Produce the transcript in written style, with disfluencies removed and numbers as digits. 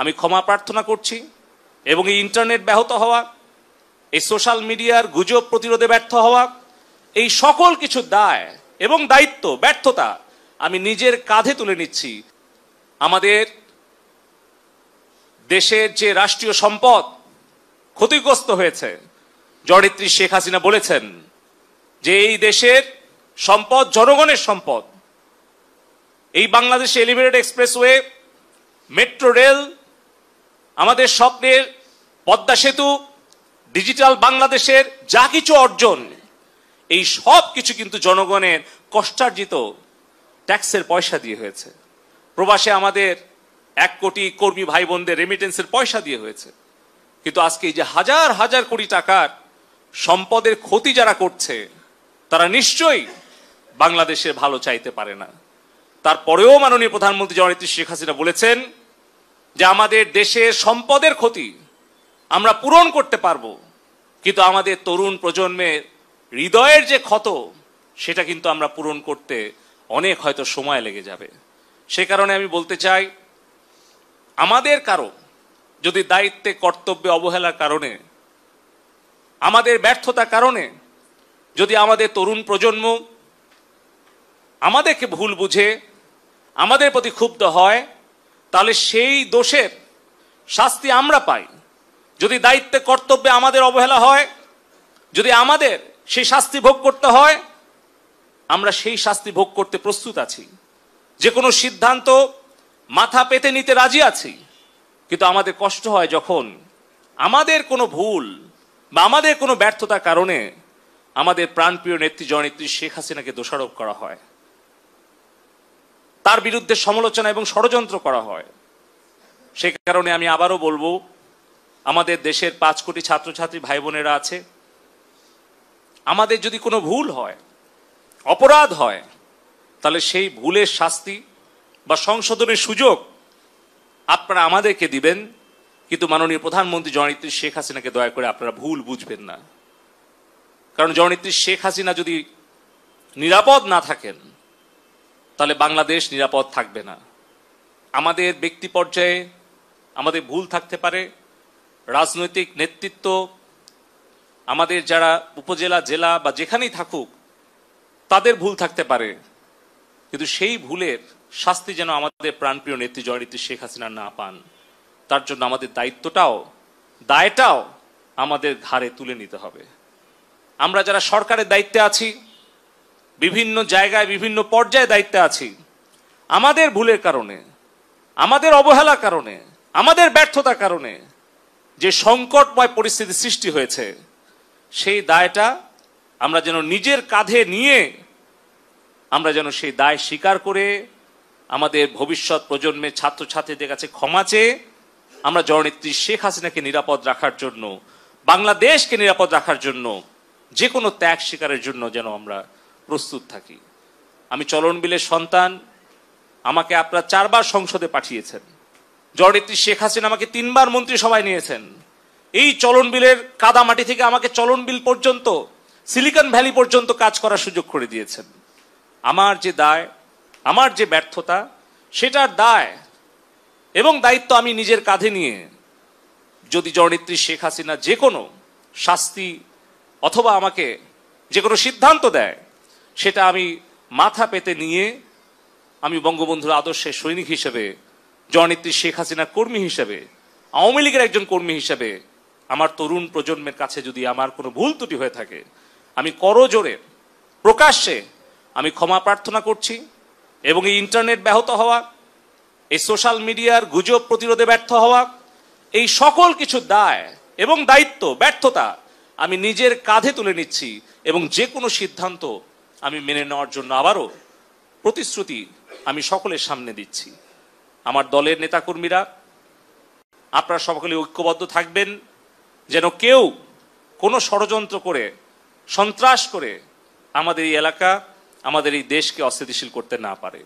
আমি ক্ষমা প্রার্থনা করছি এবং এই ইন্টারনেট ব্যাহত হওয়া, এই সোশ্যাল মিডিয়ার গুজব প্রতিরোধে ব্যর্থ হওয়া, এই সকল কিছু দায় এবং দায়িত্ব, ব্যর্থতা আমি নিজের কাঁধে তুলে নিচ্ছি। আমাদের দেশের যে রাষ্ট্রীয় সম্পদ ক্ষতিগ্রস্ত হয়েছে, জননেত্রী শেখ হাসিনা বলেছেন যে এই দেশের সম্পদ জনগণের সম্পদ। এই বাংলাদেশে এলিভেটেড এক্সপ্রেসওয়ে, মেট্রো রেল, আমাদের স্বপ্নের পদ্মা সেতু, ডিজিটাল বাংলাদেশের যা কিছু অর্জন, এই সব কিছু কিন্তু জনগণের কষ্টার্জিত ট্যাক্সের পয়সা দিয়ে হয়েছে। প্রবাসে আমাদের 1 কোটি কর্মী ভাই বোনদের রেমিটেন্সের পয়সা দিয়ে হয়েছে। কিন্তু আজকে এই যে হাজার হাজার কোটি টাকার সম্পদের ক্ষতি যারা করছে, তারা নিশ্চয়ই বাংলাদেশের ভালো চাইতে পারে না। তারপরেও মাননীয় প্রধানমন্ত্রী জননেত্রী শেখ হাসিনা বলেছেন যে আমাদের দেশের সম্পদের ক্ষতি আমরা পূরণ করতে পারবো, কিন্তু আমাদের তরুণ প্রজন্মের হৃদয়ের যে ক্ষত, সেটা কিন্তু আমরা পূরণ করতে অনেক হয়তো সময় লেগে যাবে। সে কারণে আমি বলতে চাই, আমাদের কারো যদি দায়িত্বে কর্তব্যে অবহেলার কারণে, আমাদের ব্যর্থতার কারণে যদি আমাদের তরুণ প্রজন্ম আমাদেরকে ভুল বুঝে আমাদের প্রতি ক্ষুব্ধ হয়, তাহলে সেই দোষের শাস্তি আমরা পাই। যদি দায়িত্বে কর্তব্যে আমাদের অবহেলা হয়, যদি আমাদের সেই শাস্তি ভোগ করতে হয়, আমরা সেই শাস্তি ভোগ করতে প্রস্তুত আছি। যে কোনো সিদ্ধান্ত মাথা পেতে নিতে রাজি আছি। কিন্তু আমাদের কষ্ট হয় যখন আমাদের কোনো ভুল বা আমাদের কোনো ব্যর্থতার কারণে আমাদের প্রাণপ্রিয় নেত্রী জননেত্রী শেখ হাসিনাকে দোষারোপ করা হয়, তার বিরুদ্ধে সমালোচনা এবং ষড়যন্ত্র করা হয়। সে কারণে আমি আবারও বলবো, আমাদের দেশের 5 কোটি ছাত্রছাত্রী ভাই বোনেরা আছে, আমাদের যদি কোনো ভুল হয়, অপরাধ হয়, তাহলে সেই ভুলের শাস্তি বা সংশোধনের সুযোগ আপনারা আমাদেরকে দিবেন। কিন্তু মাননীয় প্রধানমন্ত্রী জননেত্রী শেখ হাসিনাকে দয়া করে আপনারা ভুল বুঝবেন না। কারণ জননেত্রী শেখ হাসিনা যদি নিরাপদ না থাকেন, তাহলে বাংলাদেশ নিরাপদ থাকবে না। আমাদের ব্যক্তি পর্যায়ে আমাদের ভুল থাকতে পারে, রাজনৈতিক নেতৃত্ব, আমাদের যারা উপজেলা, জেলা বা যেখানেই থাকুক, তাদের ভুল থাকতে পারে। কিন্তু সেই ভুলের শাস্তি যেন আমাদের প্রাণপ্রিয় নেত্রী জননেত্রী শেখ হাসিনা না পান, তার জন্য আমাদের দায়টাও আমাদের ঘাড়ে তুলে নিতে হবে। আমরা যারা সরকারের দায়িত্বে আছি, বিভিন্ন জায়গায় বিভিন্ন পর্যায়ে দায়িত্বে আছি, আমাদের ভুলের কারণে, আমাদের অবহেলার কারণে, আমাদের ব্যর্থতার কারণে যে সংকটময় পরিস্থিতি সৃষ্টি হয়েছে, সেই দায়টা আমরা যেন নিজের কাঁধে নিয়ে আমরা যেন সেই দায় স্বীকার করে আমাদের ভবিষ্যৎ প্রজন্মের ছাত্রছাত্রীদের কাছে ক্ষমা চেয়ে আমরা জননেত্রী শেখ হাসিনাকে নিরাপদ রাখার জন্য, বাংলাদেশকে নিরাপদ রাখার জন্য যে কোনো ত্যাগ স্বীকারের জন্য যেন আমরা প্রস্তুত থাকি। আমি চলন বিলের সন্তান, আমাকে আপনারা 4 বার সংসদে পাঠিয়েছেন। জননেত্রী শেখ হাসিনা আমাকে 3 বার মন্ত্রিসভায় নিয়েছেন। এই চলন বিলের কাদামাটি থেকে আমাকে চলন বিল পর্যন্ত, সিলিকন ভ্যালি পর্যন্ত কাজ করার সুযোগ করে দিয়েছেন। আমার যে দায়, আমার যে ব্যর্থতা, সেটার দায় এবং দায়িত্ব আমি নিজের কাঁধে নিয়ে যদি জননেত্রী শেখ হাসিনা যে কোনো শাস্তি অথবা আমাকে যে কোনো সিদ্ধান্ত দেয়, সেটা আমি মাথা পেতে নিয়ে আমি বঙ্গবন্ধুর আদর্শের সৈনিক হিসেবে, জননেত্রী শেখ হাসিনার কর্মী হিসেবে, আওয়ামী লীগের একজন কর্মী হিসেবে আমার তরুণ প্রজন্মের কাছে যদি আমার কোনো ভুল ত্রুটি হয়ে থাকে, আমি করজোরে প্রকাশ্যে আমি ক্ষমা প্রার্থনা করছি। এবং এই ইন্টারনেট ব্যাহত হওয়া, এই সোশ্যাল মিডিয়ার গুজব প্রতিরোধে ব্যর্থ হওয়া, এই সকল কিছু দায় এবং দায়িত্ব, ব্যর্থতা আমি নিজের কাঁধে তুলে নিচ্ছি এবং যে কোনো সিদ্ধান্ত আমি মেনে নেওয়ার জন্য আবারও প্রতিশ্রুতি আমি সকলের সামনে দিচ্ছি। আমার দলের নেতাকর্মীরা, আপনারা সকলে ঐক্যবদ্ধ থাকবেন, যেন কেউ কোনো ষড়যন্ত্র করে, সন্ত্রাস করে আমাদের এই এলাকা, আমাদের এই দেশকে অস্থিতিশীল করতে না পারে।